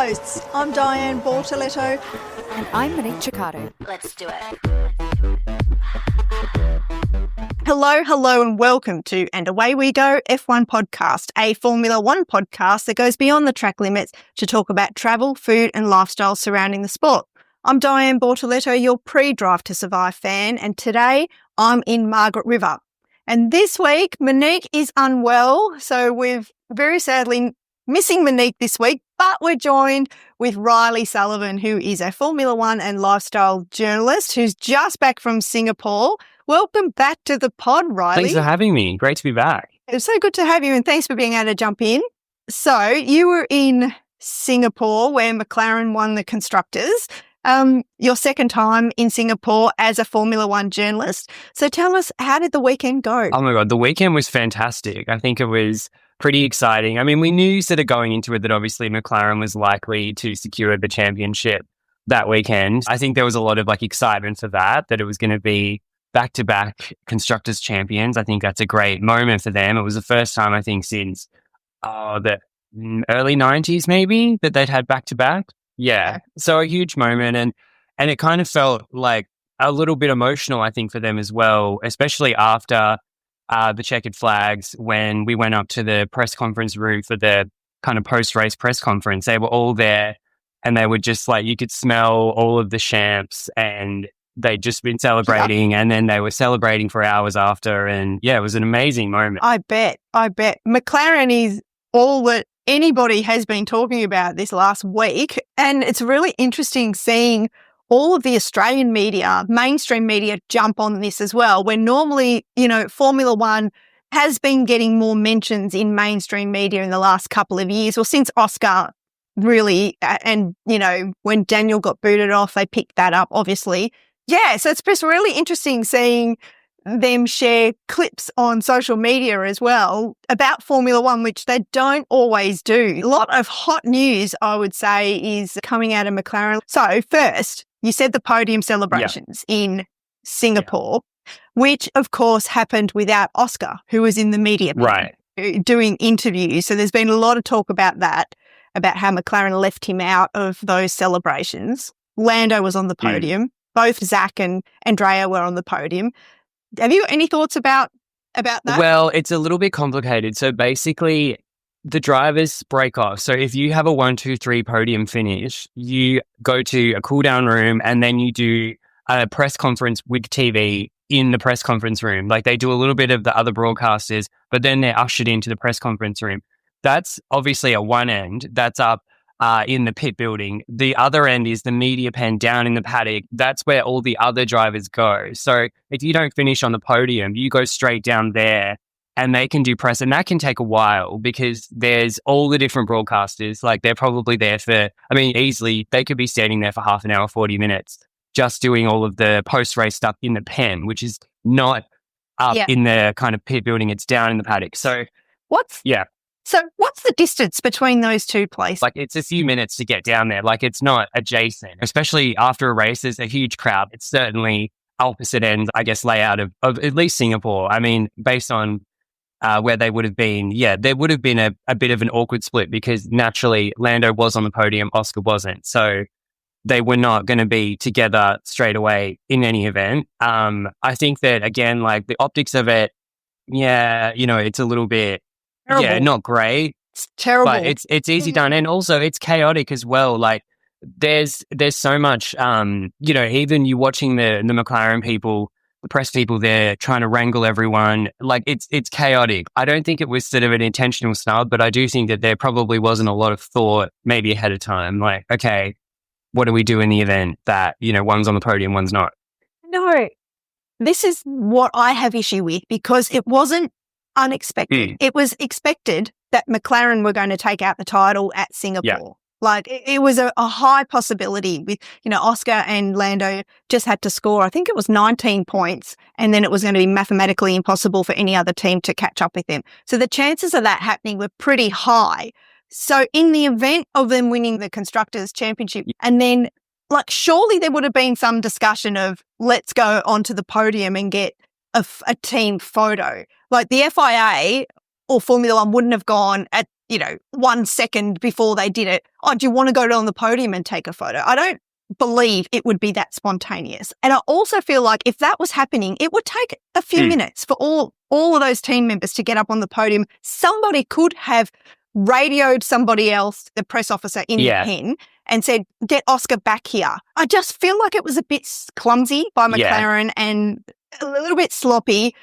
hosts. I'm Diane Bortoletto. And I'm Monique Ceccato. Let's do it. Hello, and welcome to And Away We Go F1 Podcast, a Formula One podcast that goes beyond the track limits to talk about travel, food and lifestyle surrounding the sport. I'm Diane Bortoletto, your pre-Drive to Survive fan, and today I'm in Margaret River. And this week, Monique is unwell, so we've very sadly missing Monique this week, but we're joined with Reilly Sullivan, who is a Formula One and lifestyle journalist who's just back from Singapore. Welcome back to the pod, Reilly. Thanks for having me. Great to be back. It's so good to have you, and thanks for being able to jump in. So you were in Singapore where McLaren won the Constructors. Your second time in Singapore as a Formula One journalist. So tell us, how did the weekend go? Oh my God, the weekend was fantastic. I think it was pretty exciting. I mean, we knew sort of going into it that obviously McLaren was likely to secure the championship that weekend. I think there was a lot of excitement for that it was going to be back-to-back Constructors champions. I think that's a great moment for them. It was the first time, I think, since the early 90s maybe that they'd had back-to-back. Yeah. So a huge moment. And it kind of felt like a little bit emotional, I think, for them as well, especially after the checkered flags when we went up to the press conference room for the kind of post-race press conference. They were all there and they were just you could smell all of the champs and they'd just been celebrating and then they were celebrating for hours after. And yeah, it was an amazing moment. I bet. McLaren is all that anybody has been talking about this last week. And it's really interesting seeing all of the Australian media, mainstream media, jump on this as well, where normally, Formula One has been getting more mentions in mainstream media in the last couple of years. Well, since Oscar really, and, when Daniel got booted off, they picked that up, obviously. Yeah, so it's just really interesting seeing them share clips on social media as well about Formula One, which they don't always do. A lot of hot news, I would say, is coming out of McLaren. So first, you said the podium celebrations in Singapore, which of course happened without Oscar, who was in the media doing interviews. So there's been a lot of talk about that, about how McLaren left him out of those celebrations. Lando was on the podium. Both Zach and Andrea were on the podium. Have you got any thoughts about that? Well, it's a little bit complicated. So basically, the drivers break off. So if you have a 1, 2, 3 podium finish, you go to a cool down room and then you do a press conference with TV in the press conference room. They do a little bit of the other broadcasters, but then they're ushered into the press conference room. That's obviously at one end. That's up in the pit building. The other end is the media pen down in the paddock. That's where all the other drivers go. So if you don't finish on the podium, you go straight down there and they can do press. And that can take a while because there's all the different broadcasters. They're probably there for, easily they could be standing there for half an hour, 40 minutes, just doing all of the post-race stuff in the pen, which is not up in the kind of pit building. It's down in the paddock. So what's the distance between those two places? It's a few minutes to get down there. It's not adjacent, especially after a race. There's a huge crowd. It's certainly opposite end, I guess, layout of at least Singapore. Based on where they would have been, there would have been a bit of an awkward split because naturally Lando was on the podium, Oscar wasn't. So they were not going to be together straight away in any event. I think that, again, the optics of it, it's a little bit, terrible. Yeah, not great. It's terrible. But it's easy done. And also it's chaotic as well. There's so much, even you watching the McLaren people, the press people there trying to wrangle everyone, it's chaotic. I don't think it was sort of an intentional snub, but I do think that there probably wasn't a lot of thought maybe ahead of time. Okay, what do we do in the event that, one's on the podium, one's not? No, this is what I have issue with because it wasn't unexpected. It was expected that McLaren were going to take out the title at Singapore. It was a high possibility with, Oscar and Lando just had to score, I think it was 19 points, and then it was going to be mathematically impossible for any other team to catch up with them. So the chances of that happening were pretty high. So in the event of them winning the Constructors' Championship, and then surely there would have been some discussion of let's go onto the podium and get a team photo. The FIA or Formula One wouldn't have gone at 1 second before they did it, oh, do you want to go on the podium and take a photo? I don't believe it would be that spontaneous. And I also feel like if that was happening, it would take a few minutes for all of those team members to get up on the podium. Somebody could have radioed somebody else, the press officer in the pen, and said, get Oscar back here. I just feel like it was a bit clumsy by McLaren and a little bit sloppy.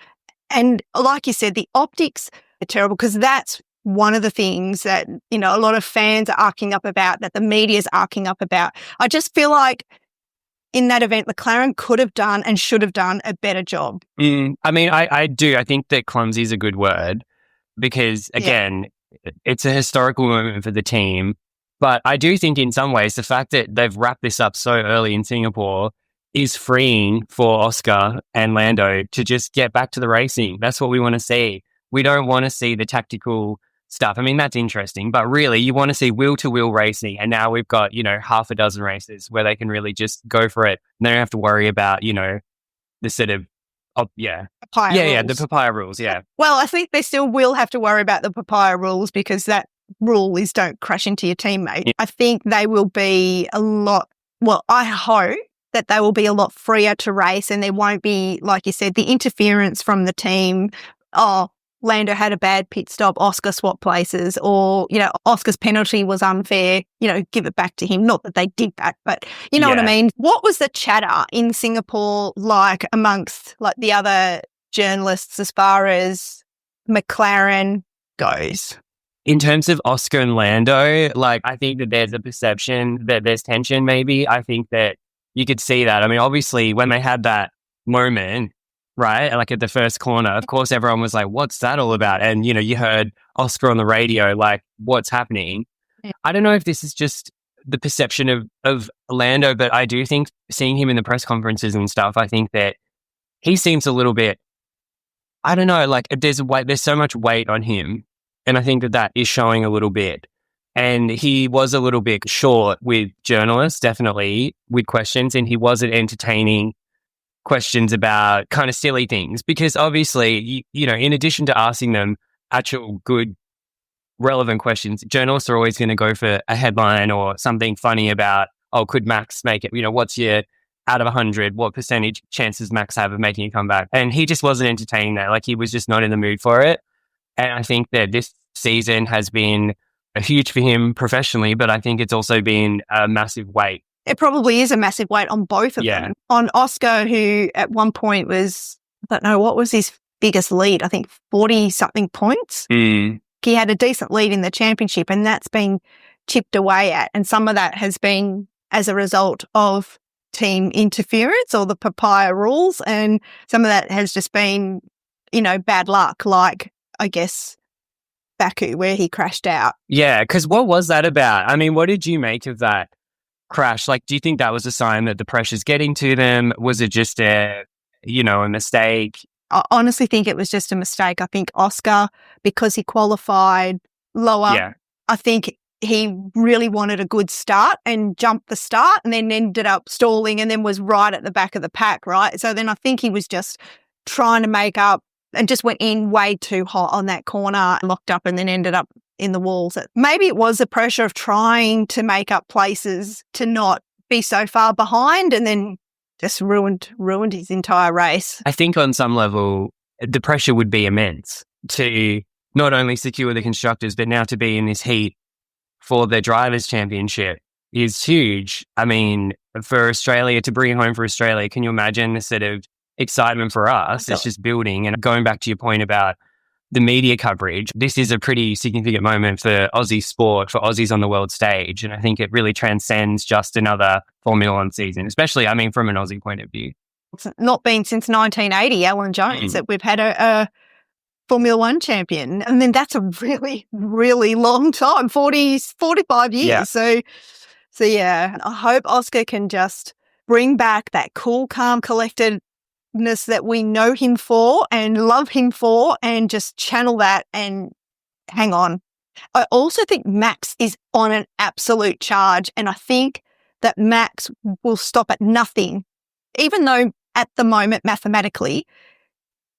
And like you said, the optics are terrible, because that's one of the things that, a lot of fans are arcing up about, that the media's arcing up about. I just feel like in that event, McLaren could have done and should have done a better job. I mean, I do. I think that clumsy is a good word, because, again, it's a historical moment for the team. But I do think in some ways the fact that they've wrapped this up so early in Singapore is freeing for Oscar and Lando to just get back to the racing. That's what we want to see. We don't want to see the tactical stuff. I mean, that's interesting, but really you want to see wheel-to-wheel racing. And now we've got, half a dozen races where they can really just go for it. And they don't have to worry about, the sort of, Papaya rules. The Papaya rules, Well, I think they still will have to worry about the Papaya rules, because that rule is don't crash into your teammate. I think they will be I hope that they will be a lot freer to race, and there won't be, like you said, the interference from the team. Oh, Lando had a bad pit stop, Oscar swapped places, or, Oscar's penalty was unfair, give it back to him. Not that they did that, but you know what I mean? What was the chatter in Singapore like amongst the other journalists as far as McLaren goes? In terms of Oscar and Lando, I think that there's a perception that there's tension maybe. I think that you could see that. I mean, obviously, when they had that moment, right, at the first corner, of course, everyone was like, what's that all about? And, you heard Oscar on the radio, what's happening? Yeah. I don't know if this is just the perception of Lando, but I do think seeing him in the press conferences and stuff, I think that he seems a little bit, I don't know, there's so much weight on him. And I think that is showing a little bit. And he was a little bit short with journalists, definitely, with questions. And he wasn't entertaining questions about kind of silly things. Because obviously, in addition to asking them actual good, relevant questions, journalists are always going to go for a headline or something funny about, oh, could Max make it? What's your, out of 100, what percentage chances Max have of making a comeback? And he just wasn't entertaining that. He was just not in the mood for it. And I think that this season has been huge for him professionally, but I think it's also been a massive weight. It probably is a massive weight on both of them. On Oscar, who at one point was, I don't know, what was his biggest lead? I think 40-something points. He had a decent lead in the championship, and that's been chipped away at. And some of that has been as a result of team interference or the Papaya rules. And some of that has just been, bad luck, I guess, Baku, where he crashed out. Yeah, because what was that about? I mean, what did you make of that crash? Do you think that was a sign that the pressure's getting to them? Was it just a mistake? I honestly think it was just a mistake. I think Oscar, because he qualified lower, I think he really wanted a good start and jumped the start and then ended up stalling and then was right at the back of the pack, right? So then I think he was just trying to make up and just went in way too hot on that corner, locked up, and then ended up in the walls. Maybe it was the pressure of trying to make up places to not be so far behind, and then just ruined his entire race. I think on some level, the pressure would be immense to not only secure the constructors, but now to be in this heat for the Drivers' Championship is huge. I mean, for Australia, to bring it home for Australia, can you imagine the sort of excitement for us? It's just building. And going back to your point about the media coverage, this is a pretty significant moment for Aussie sport, for Aussies on the world stage. And I think it really transcends just another Formula One season, especially, I mean, from an Aussie point of view. It's not been since 1980, Alan Jones, that we've had a Formula One champion. I mean, that's a really, really long time, 45 years. Yeah. So yeah, I hope Oscar can just bring back that cool, calm, collectedness that we know him for and love him for, and just channel that and hang on. I also think Max is on an absolute charge, and I think that Max will stop at nothing, even though at the moment, mathematically,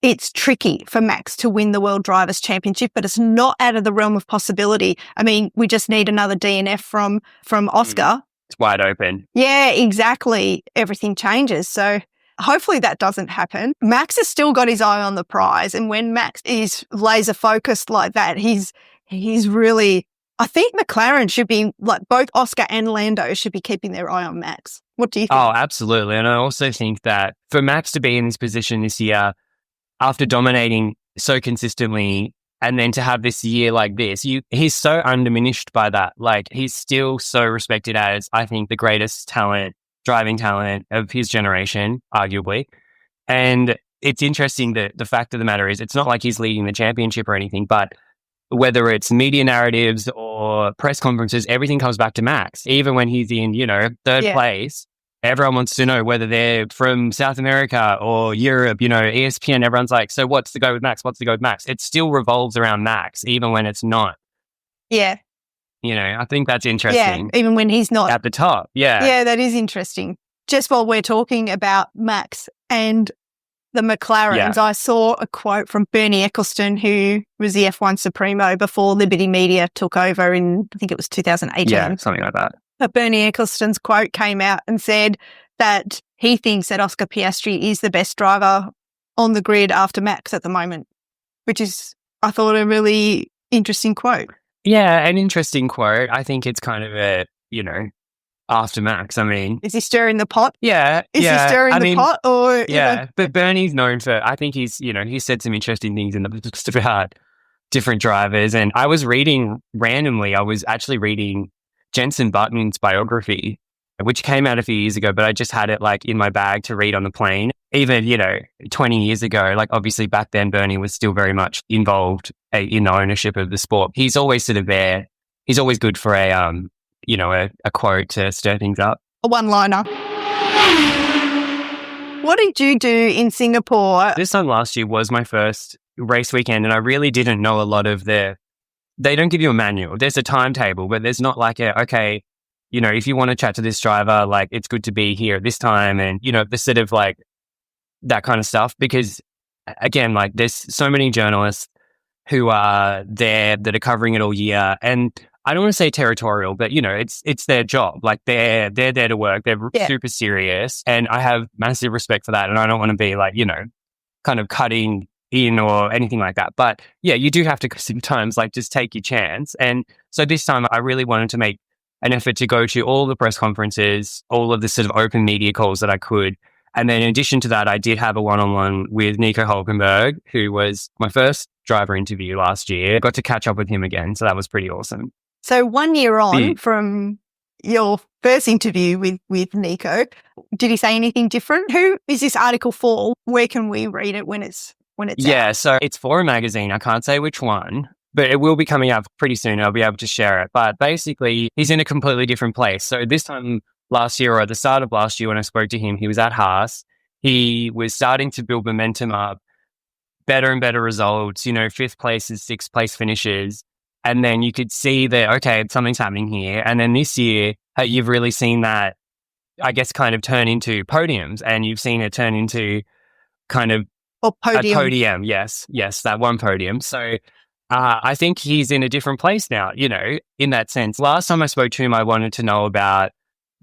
it's tricky for Max to win the World Drivers' Championship, but it's not out of the realm of possibility. I mean, we just need another DNF from Oscar. It's wide open. Yeah, exactly. Everything changes. So hopefully that doesn't happen. Max has still got his eye on the prize. And when Max is laser focused like that, he's really, I think McLaren should be, like, both Oscar and Lando should be keeping their eye on Max. What do you think? Oh, absolutely. And I also think that for Max to be in this position this year, after dominating so consistently, and then to have this year like this, he's so undiminished by that. Like, he's still so respected as, I think, the greatest driving talent of his generation, arguably. And it's interesting that the fact of the matter is, it's not like he's leading the championship or anything, but whether it's media narratives or press conferences, everything comes back to Max. Even when he's in, third place, everyone wants to know whether they're from South America or Europe, ESPN, everyone's like, so what's the go with Max? What's the go with Max? It still revolves around Max, even when it's not. Yeah. I think that's interesting. Yeah, even when he's not at the top. Yeah. Yeah, that is interesting. Just while we're talking about Max and the McLarens, I saw a quote from Bernie Ecclestone, who was the F1 Supremo before Liberty Media took over in, I think it was 2018. Yeah, something like that. But Bernie Ecclestone's quote came out and said that he thinks that Oscar Piastri is the best driver on the grid after Max at the moment, which is, I thought, a really interesting quote. Yeah, an interesting quote. I think it's kind of a, after Max. I mean, is he stirring the pot? Yeah. Is he stirring the pot? Or but Bernie's known for, I think he's said some interesting things in the books about different drivers. And I was reading randomly, I was actually reading Jenson Button's biography, which came out a few years ago, but I just had it like in my bag to read on the plane. Even, 20 years ago, like obviously back then Bernie was still very much involved in the ownership of the sport. He's always sort of there. He's always good for a quote to stir things up. A one-liner. What did you do in Singapore? This time last year was my first race weekend, and I really didn't know a lot of they don't give you a manual. There's a timetable, but there's not like if you want to chat to this driver, like it's good to be here at this time, and, the sort of like that kind of stuff. Because again, like there's so many journalists who are there that are covering it all year, and I don't want to say territorial, but it's their job. Like they're there to work. They're super serious, and I have massive respect for that. And I don't want to be like kind of cutting in or anything like that. But yeah, you do have to sometimes like just take your chance. And so this time, I really wanted to make an effort to go to all the press conferences, all of the sort of open media calls that I could. And then in addition to that, I did have a one-on-one with Nico Hulkenberg, who was my first driver interview last year. Got to catch up with him again, so that was pretty awesome. So 1 year on from your first interview with Nico, did he say anything different? Who is this article for? Where can we read it when it's out? So it's for a magazine. I can't say which one, but it will be coming out pretty soon. I'll be able to share it. But basically, he's in a completely different place. So this time last year, or at the start of last year when I spoke to him, he was at HAAS. He was starting to build momentum up, better and better results, 5th places, 6th place finishes. And then you could see that, okay, something's happening here. And then this year, you've really seen that, I guess, kind of turn into podiums. And you've seen it turn into kind of a podium. Yes, that one podium. So I think he's in a different place now, in that sense. Last time I spoke to him, I wanted to know about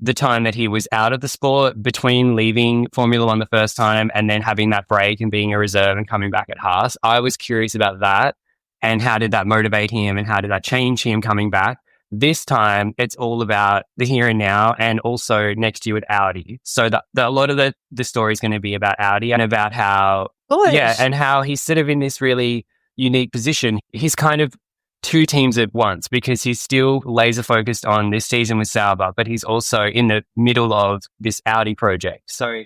the time that he was out of the sport between leaving Formula One the first time and then having that break and being a reserve and coming back at HAAS. I was curious about that. And how did that motivate him and how did that change him coming back? This time, it's all about the here and now and also next year with Audi. So a lot of the story is going to be about Audi and about how, and how he's sort of in this really unique position. He's kind of two teams at once because he's still laser focused on this season with Sauber, but he's also in the middle of this Audi project. So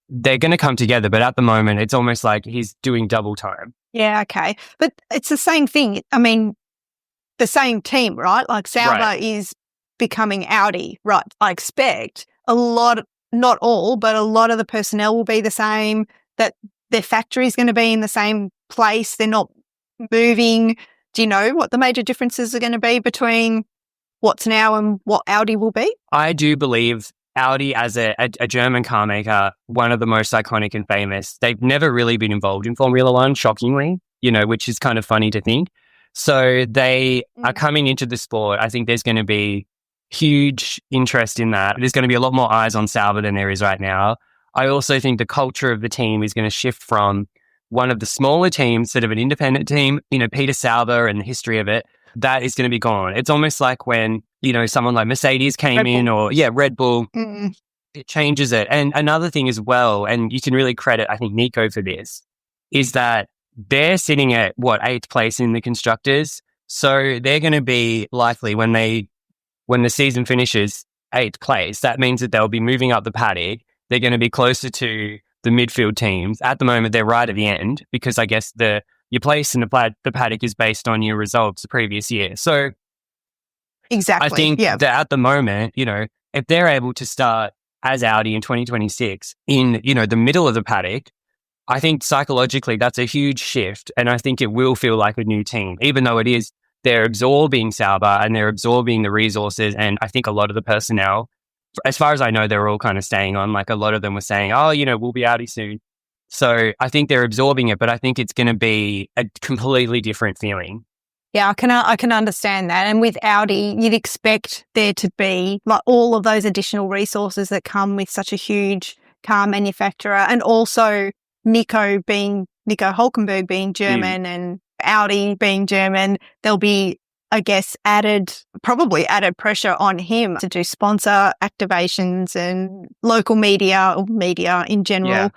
they're going to come together, but at the moment, it's almost like he's doing double time. Yeah, okay. But it's the same thing. I mean, the same team, right? Like Sauber is becoming Audi, right? I expect a lot, not all, but a lot of the personnel will be the same, that their factory is going to be in the same place. They're not moving. Do you know what the major differences are going to be between what's now and what Audi will be? I do believe Audi as a German car maker, one of the most iconic and famous, they've never really been involved in Formula One, shockingly, which is kind of funny to think. So they are coming into the sport. I think there's going to be huge interest in that. There's going to be a lot more eyes on Sauber than there is right now. I also think the culture of the team is going to shift from one of the smaller teams, sort of an independent team, Peter Sauber and the history of it, that is going to be gone. It's almost like when, someone like Mercedes came in or, Red Bull, it changes it. And another thing as well, and you can really credit, I think, Nico for this, is that they're sitting at, 8th place in the constructors. So they're going to be likely when the season finishes 8th place, that means that they'll be moving up the paddock. They're going to be closer to the midfield teams. At the moment, they're right at the end because I guess your place in the paddock is based on your results the previous year. So exactly, I think that at the moment, if they're able to start as Audi in 2026 in, the middle of the paddock, I think psychologically that's a huge shift. And I think it will feel like a new team, even though they're absorbing Sauber and they're absorbing the resources. And I think a lot of the personnel, as far as I know, they're all kind of staying on. Like a lot of them were saying, we'll be Audi soon. So I think they're absorbing it, but I think it's going to be a completely different feeling. Yeah, I can understand that. And with Audi, you'd expect there to be like all of those additional resources that come with such a huge car manufacturer, and also Nico Hulkenberg being German and Audi being German. There'll be, I guess, probably added pressure on him to do sponsor activations and local media or media in general.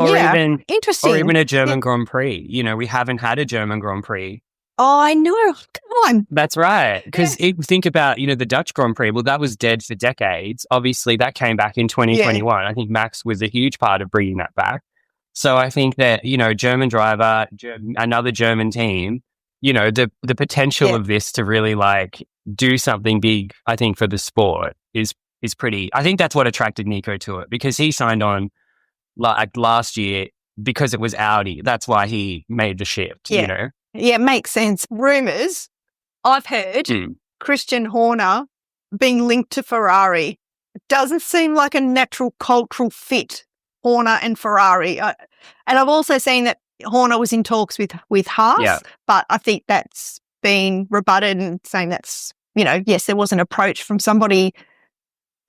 Even interesting. Or even a German Grand Prix. We haven't had a German Grand Prix. Oh, I know. Come on. That's right. Because think about, the Dutch Grand Prix. Well, that was dead for decades. Obviously, that came back in 2021. I think Max was a huge part of bringing that back. So I think that, German driver, another German team, the potential of this to really like do something big, I think, for the sport is pretty. I think that's what attracted Nico to it, because he signed on like last year because it was Audi. That's why he made the shift, Yeah, it makes sense. Rumours, I've heard Christian Horner being linked to Ferrari. It doesn't seem like a natural cultural fit, Horner and Ferrari. And I've also seen that Horner was in talks with HAAS, but I think that's been rebutted and saying that's, yes, there was an approach from somebody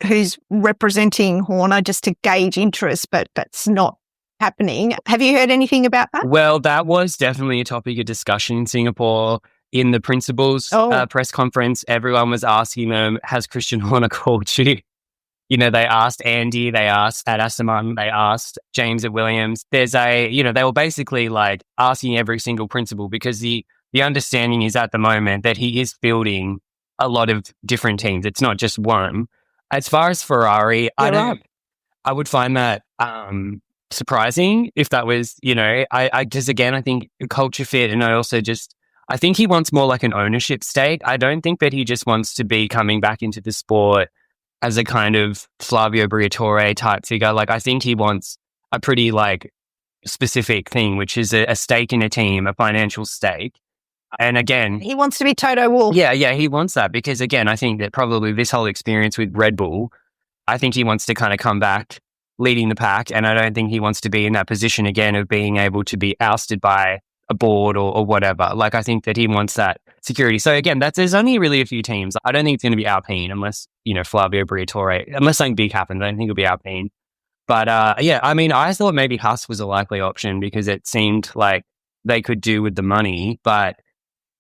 who's representing Horner just to gauge interest, but that's not happening. Have you heard anything about that? Well, that was definitely a topic of discussion in Singapore. In the principals press conference, everyone was asking them, has Christian Horner called you? They asked Andy, they asked at Aston Martin, they asked James at Williams. There's they were basically like asking every single principal, because the understanding is at the moment that he is building a lot of different teams. It's not just one. As far as Ferrari, I would find that surprising if that was, I just, again, I think culture fit, and I think he wants more like an ownership stake. I don't think that he just wants to be coming back into the sport as a kind of Flavio Briatore type figure. Like, I think he wants a pretty like specific thing, which is a stake in a team, a financial stake. And again, he wants to be Toto Wolff. Yeah, he wants that, because again, I think that probably this whole experience with Red Bull, I think he wants to kind of come back leading the pack, and I don't think he wants to be in that position again of being able to be ousted by a board or whatever. Like, I think that he wants that security. So again, there's only really a few teams. I don't think it's going to be Alpine unless, Flavio Briatore, unless something big happens. I don't think it'll be Alpine. But I thought maybe HAAS was a likely option because it seemed like they could do with the money, but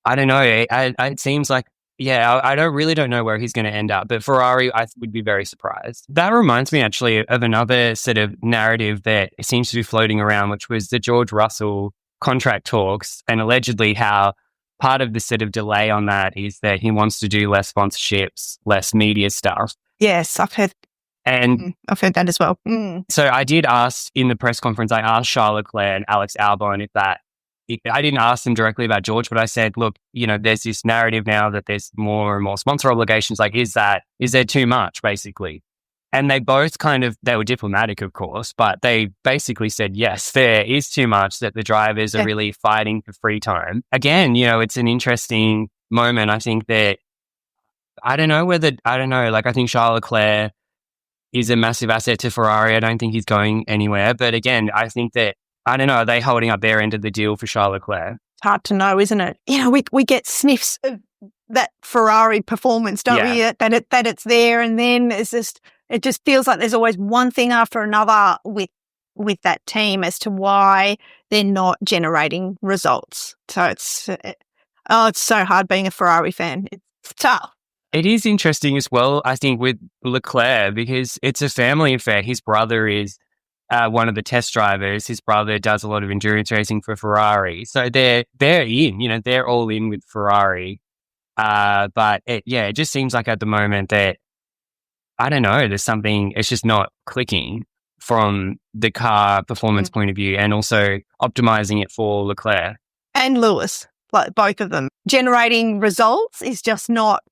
I don't know. It seems like, I don't know where he's going to end up. But Ferrari, I would be very surprised. That reminds me actually of another sort of narrative that seems to be floating around, which was the George Russell contract talks, and allegedly how part of the sort of delay on that is that he wants to do less sponsorships, less media stuff. Yes, I've heard that as well. So I did ask in the press conference, I asked Charles Leclerc and Alex Albon I didn't ask them directly about George, but I said, look, there's this narrative now that there's more and more sponsor obligations. Like, is there too much, basically? And they both they were diplomatic, of course, but they basically said, yes, there is too much, that the drivers are really fighting for free time. Again, it's an interesting moment. I think that, I think Charles Leclerc is a massive asset to Ferrari. I don't think he's going anywhere. But again, I think that, I don't know, are they holding up their end of the deal for Charles Leclerc? It's hard to know, isn't it? We get sniffs of that Ferrari performance, don't we? That it's there, and then it just feels like there's always one thing after another with that team as to why they're not generating results. So it's so hard being a Ferrari fan. It's tough. It is interesting as well, I think, with Leclerc, because it's a family affair. His brother is one of the test drivers. His brother does a lot of endurance racing for Ferrari. So they're in, they're all in with Ferrari. But it just seems like at the moment that, I don't know, there's something, it's just not clicking from the car performance point of view, and also optimizing it for Leclerc. And Lewis, like both of them. Generating results is just not,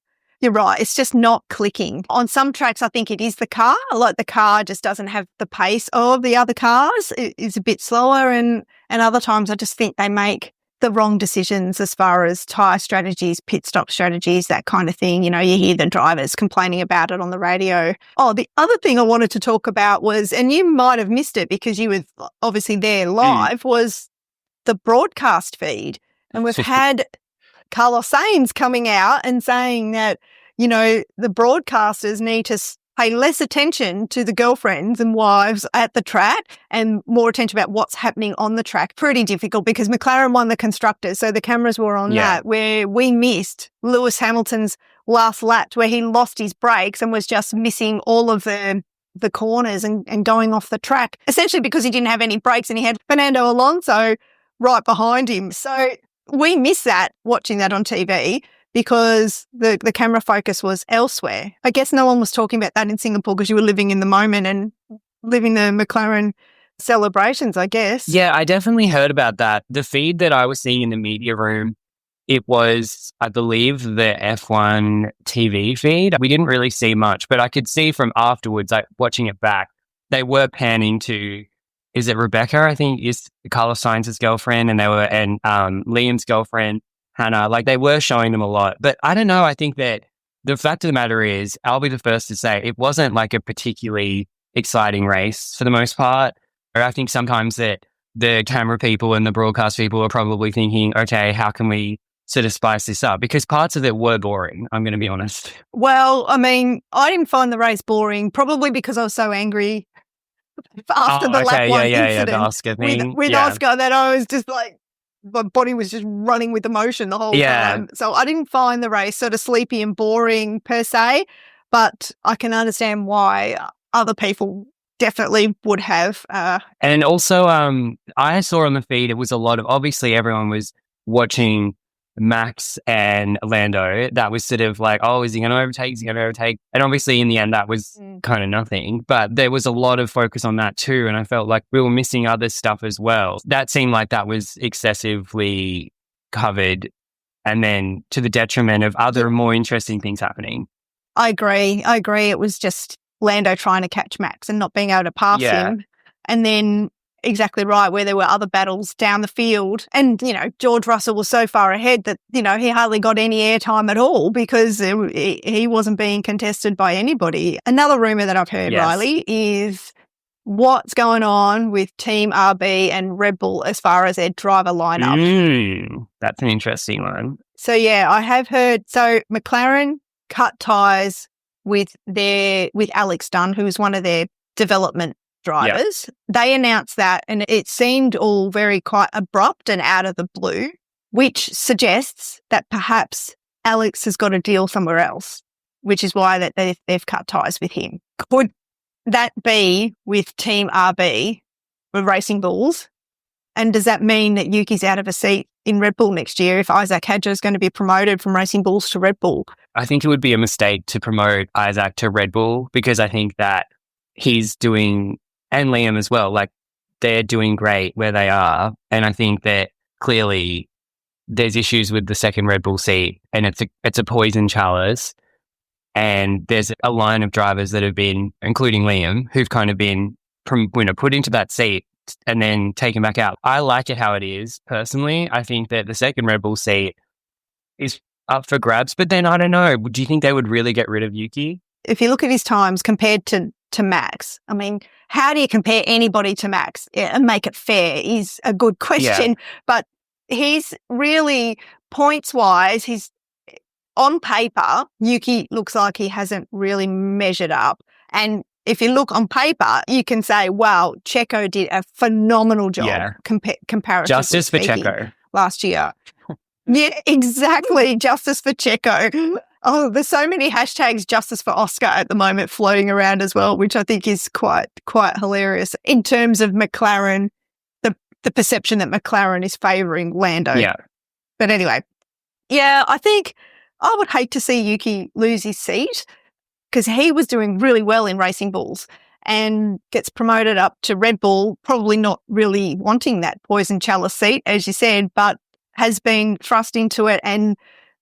you're right, it's just not clicking. On some tracks, I think it is the car. Like the car just doesn't have the pace of the other cars. It is a bit slower, and other times I just think they make the wrong decisions as far as tyre strategies, pit stop strategies, that kind of thing. You hear the drivers complaining about it on the radio. Oh, the other thing I wanted to talk about was, and you might have missed it because you were obviously there live, was the broadcast feed. And we've had Carlos Sainz coming out and saying that, the broadcasters need to pay less attention to the girlfriends and wives at the track and more attention about what's happening on the track. Pretty difficult because McLaren won the constructors, so the cameras were on that, where we missed Lewis Hamilton's last lap where he lost his brakes and was just missing all of the corners and going off the track, essentially because he didn't have any brakes and he had Fernando Alonso right behind him. So we missed that watching that on TV, because the camera focus was elsewhere. I guess no one was talking about that in Singapore because you were living in the moment and living the McLaren celebrations, I guess. Yeah, I definitely heard about that. The feed that I was seeing in the media room, it was, I believe, the F1 TV feed. We didn't really see much, but I could see from afterwards, like watching it back, they were panning to, is it Rebecca, I think, is Carlos Sainz's girlfriend, and Liam's girlfriend, Hannah. Like, they were showing them a lot. But I don't know, I think that the fact of the matter is, I'll be the first to say, it wasn't like a particularly exciting race for the most part. Or I think sometimes that the camera people and the broadcast people are probably thinking, okay, how can we sort of spice this up? Because parts of it were boring, I'm going to be honest. Well, I mean, I didn't find the race boring, probably because I was so angry after the lap one incident the Oscar thing. with Oscar, that I was just like, my body was just running with emotion the whole time. So I didn't find the race sort of sleepy and boring per se, but I can understand why other people definitely would have. And also, I saw on the feed, it was a lot of, obviously everyone was watching Max and Lando. That was sort of like, oh, is he going to overtake? Is he going to overtake? And obviously in the end, that was kind of nothing. But there was a lot of focus on that too. And I felt like we were missing other stuff as well. That seemed like that was excessively covered, and then to the detriment of other more interesting things happening. I agree. It was just Lando trying to catch Max and not being able to pass him. And then exactly right, where there were other battles down the field. And, George Russell was so far ahead that, he hardly got any airtime at all because he wasn't being contested by anybody. Another rumour that I've heard, Reilly, is what's going on with Team RB and Red Bull as far as their driver lineup. That's an interesting one. So, I have heard, so McLaren cut ties with Alex Dunn, who was one of their development drivers. Yep. They announced that, and it seemed all very quite abrupt and out of the blue, which suggests that perhaps Alex has got a deal somewhere else, which is why that they've cut ties with him. Could that be with Team RB, with Racing Bulls? And does that mean that Yuki's out of a seat in Red Bull next year if Isaac Hadjar is going to be promoted from Racing Bulls to Red Bull? I think it would be a mistake to promote Isaac to Red Bull, because I think that he's doing, and Liam as well, like they're doing great where they are. And I think that clearly there's issues with the second Red Bull seat, and it's a poison chalice. And there's a line of drivers that have been, including Liam, who've kind of been put into that seat and then taken back out. I like it how it is, personally. I think that the second Red Bull seat is up for grabs, but then I don't know. Do you think they would really get rid of Yuki? If you look at his times compared to to Max. I mean, how do you compare anybody to Max and make it fair is a good question. But he's really, points-wise, he's on paper, Yuki looks like he hasn't really measured up. And if you look on paper, you can say, wow, Checo did a phenomenal job comparatively Justice for speaking, Checo last year. Yeah, exactly. Justice for Checo. Oh, there's so many hashtags justice for Oscar at the moment floating around as well, which I think is quite hilarious in terms of McLaren, the perception that McLaren is favouring Lando. Yeah. But anyway, yeah, I think I would hate to see Yuki lose his seat because he was doing really well in Racing Bulls and gets promoted up to Red Bull, probably not really wanting that poison chalice seat, as you said, but has been thrust into it and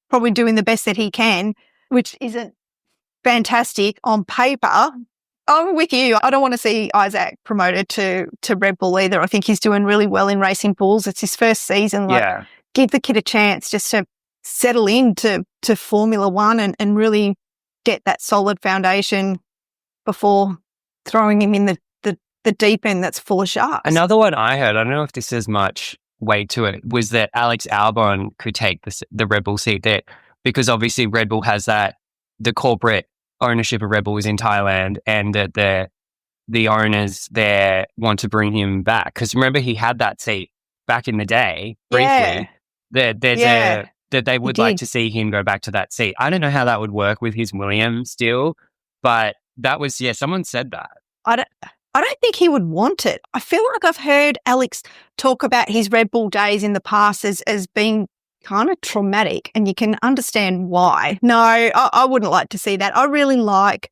probably doing the best that he can, which isn't fantastic on paper. I'm with you. I don't want to see Isaac promoted to Red Bull either. I think he's doing really well in Racing Bulls. It's his first season. Give the kid a chance just to settle into Formula One and really get that solid foundation before throwing him in the deep end that's full of sharks. Another one I heard, I don't know if this has much weight to it, was that Alex Albon could take the Red Bull seat there because obviously Red Bull has the corporate ownership of Red Bull is in Thailand and that the owners there want to bring him back. Because remember, he had that seat back in the day, briefly. That they would like to see him go back to that seat. I don't know how that would work with his Williams deal, but that was, someone said that. I don't think he would want it. I feel like I've heard Alex talk about his Red Bull days in the past as being kind of traumatic, and you can understand why. No, I wouldn't like to see that. I really like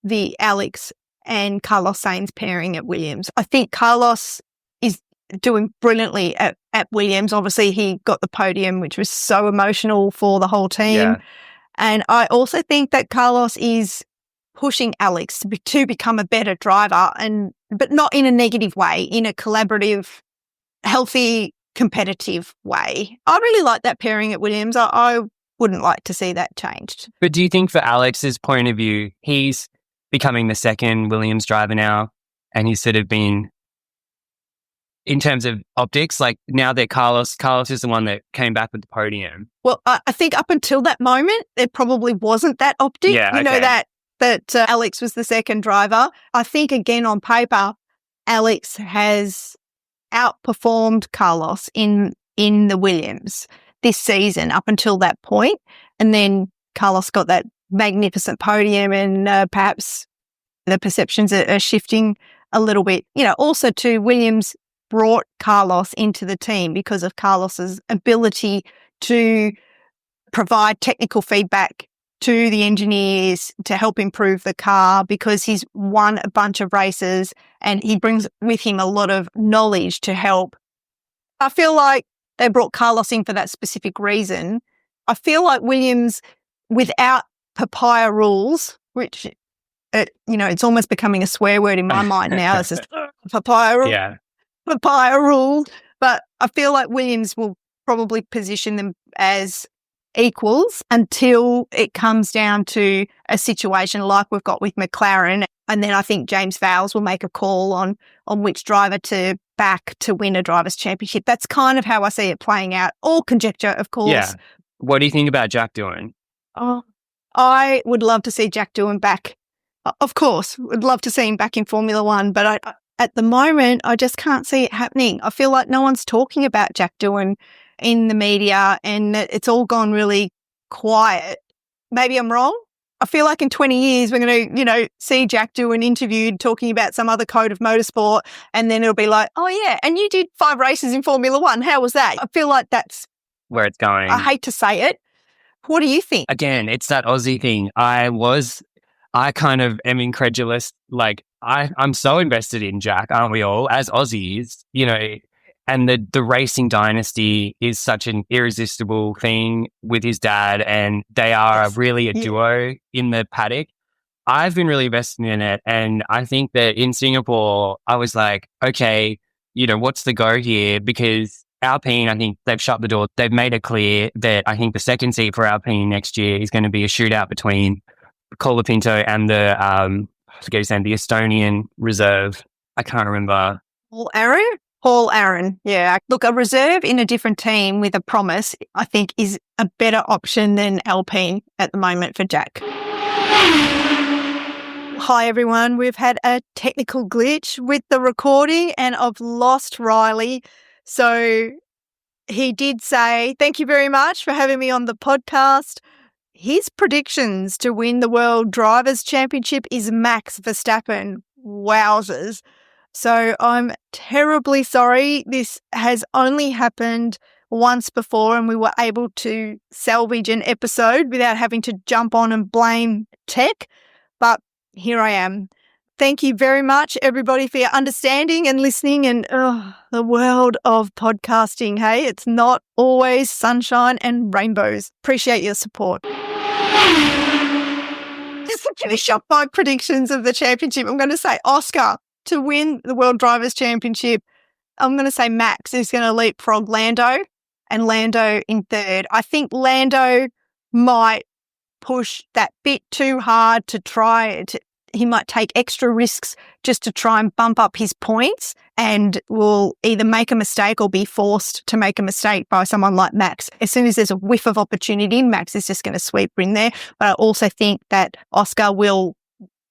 the Alex and Carlos Sainz pairing at Williams. I think Carlos is doing brilliantly at Williams. Obviously, he got the podium, which was so emotional for the whole team. Yeah. And I also think that Carlos is pushing Alex to become a better driver, but not in a negative way, in a collaborative, healthy, competitive way. I really like that pairing at Williams. I wouldn't like to see that changed. But do you think for Alex's point of view, he's becoming the second Williams driver now, and he's sort of been, in terms of optics, like now that Carlos is the one that came back with the podium? Well, I think up until that moment, there probably wasn't that optic. Yeah, you know, that Alex was the second driver. I think, again, on paper, Alex has outperformed Carlos in the Williams this season up until that point. And then Carlos got that magnificent podium and perhaps the perceptions are shifting a little bit. You know, also too, Williams brought Carlos into the team because of Carlos's ability to provide technical feedback to the engineers to help improve the car, because he's won a bunch of races and he brings with him a lot of knowledge to help. I feel like they brought Carlos in for that specific reason. I feel like Williams, without Papaya Rules, which, it's almost becoming a swear word in my mind now. It's just Papaya Rule. But I feel like Williams will probably position them as equals until it comes down to a situation like we've got with McLaren. And then I think James Vowles will make a call on which driver to back to win a drivers' championship. That's kind of how I see it playing out. All conjecture, of course. Yeah. What do you think about Jack Doohan? Oh, I would love to see Jack Doohan back. Of course, would love to see him back in Formula One, but at the moment, I just can't see it happening. I feel like no one's talking about Jack Doohan in the media and it's all gone really quiet. Maybe I'm wrong. I feel like in 20 years, we're going to, see Jack Doohan interviewed talking about some other code of motorsport, and then it'll be like, oh yeah, and you did 5 races in Formula One. How was that? I feel like that's where it's going. I hate to say it. What do you think? Again, it's that Aussie thing. I kind of am incredulous. Like, I'm so invested in Jack, aren't we all, as Aussies, and the racing dynasty is such an irresistible thing with his dad, and they are really a duo in the paddock. I've been really invested in it, and I think that in Singapore, I was like, okay, what's the go here? Because Alpine, I think they've shut the door. They've made it clear that I think the second seat for Alpine next year is going to be a shootout between Colapinto and the forget his name, the Estonian reserve. I can't remember. Paul Aaron. Yeah. Look, a reserve in a different team with a promise, I think, is a better option than Alpine at the moment for Jack. Hi, everyone. We've had a technical glitch with the recording and I've lost Reilly. So he did say, thank you very much for having me on the podcast. His predictions to win the World Drivers' Championship is Max Verstappen. Wowzers. So I'm terribly sorry. This has only happened once before and we were able to salvage an episode without having to jump on and blame tech. But here I am. Thank you very much, everybody, for your understanding and listening. And the world of podcasting, hey, it's not always sunshine and rainbows. Appreciate your support. Just to finish up my predictions of the championship, I'm going to say Oscar to win the World Drivers' Championship. I'm going to say Max is going to leapfrog Lando and Lando in third. I think Lando might push that bit too hard to try it. He might take extra risks just to try and bump up his points and will either make a mistake or be forced to make a mistake by someone like Max. As soon as there's a whiff of opportunity, Max is just going to sweep in there. But I also think that Oscar will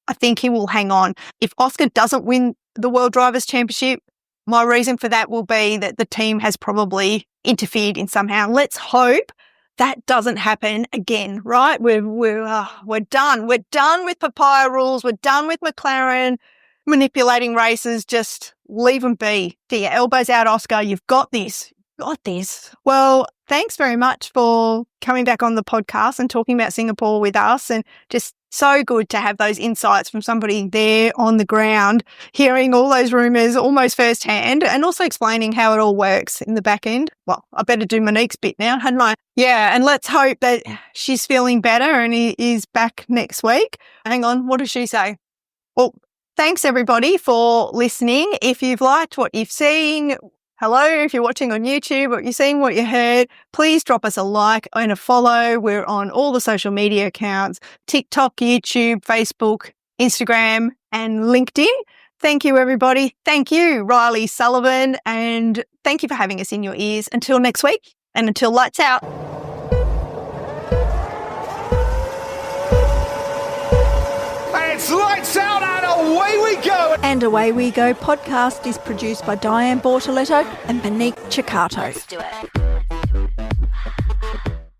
hang on. If Oscar doesn't win the World Drivers' Championship, my reason for that will be that the team has probably interfered in somehow. Let's hope that doesn't happen again, right? We're done. We're done with Papaya Rules. We're done with McLaren manipulating races. Just leave them be. Get your elbows out, Oscar. You've got this. Got this. Well, thanks very much for coming back on the podcast and talking about Singapore with us, and just so good to have those insights from somebody there on the ground, hearing all those rumours almost firsthand and also explaining how it all works in the back end. Well, I better do Monique's bit now, hadn't I? Yeah, and let's hope that she's feeling better and he is back next week. Hang on, what does she say? Well, thanks everybody for listening. If you've liked what you've seen, hello, if you're watching on YouTube or you're seeing what you heard, please drop us a like and a follow. We're on all the social media accounts, TikTok, YouTube, Facebook, Instagram, and LinkedIn. Thank you, everybody. Thank you, Reilly Sullivan, and thank you for having us in your ears. Until next week, and until lights out. It's lights out and away we go! And Away We Go podcast is produced by Diane Bortoletto and Monique Ceccato. Let's do it.